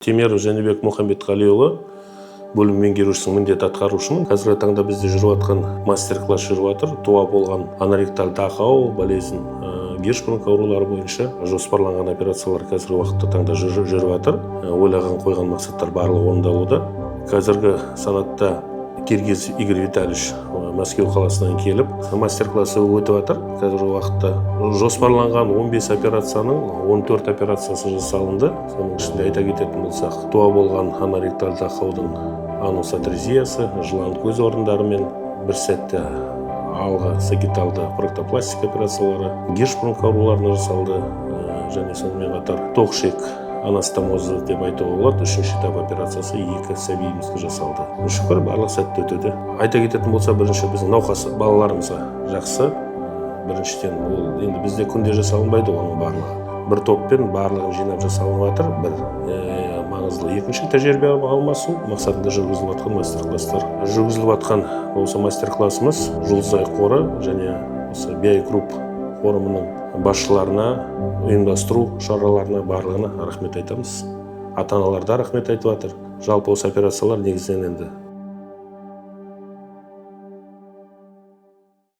Темиров Жәнібек Мұхамбетқалиұлы, бөлім меңгерушісінің міндет атқарушымын. Қазіргі таңда бізде жүріп жатқан мастер-класс жүріп жатыр. Туа болған аноректальды ақау, болезнь, Гиршпрунг аурулары бойынша жоспарланған операциялар қазіргі уақытта таңда жүріп жатыр. Ойлаған қойған мақсаттар барлығы орындалуда. Қазіргі санатта Киргиз Игорь Витальевич Мәскеу қаласынан келіп, мастер-классы өтіп жатыр. Қазіргі уақытта жоспарланған 15 операцияның 14 операциясы жасалынды. Соның ішінде айта кететін болсақ, туа болған аноректальды ақаудың анус атрезиясы, жылан көз орындары мен бір сәтте алғы сагиталды проктопластик операциялары, Гиршпрунг ауруларына жасалды, және сонымен қатар тоқшек анастомозы деп айтуға болады. Үшінші этап операциясы 2 сәбиімізге жасалды. Шүкір, барлық сәтті өтеді. Айта кететін болса, бірінші біздің науқас балаларымызға жақсы. Біріншіден, ол енді бізде күнде жасалынбайды оның барлығы. Бір топпен барлығын жинап жасалынып жатыр. Бір маңызды екінші тәжірибе алмасу мақсатында жүргізіліп жатқан мастер-класстар. Жүргізіліп жатқан осы мастер-классымыз Жұлдызай қоры және BI Group форумының басшыларына, ұйымдастыру шараларына барлығына рахмет айтамыз. Ата-аналар да рахмет айтып жатыр. Жалпы осы операциялар негізінен енді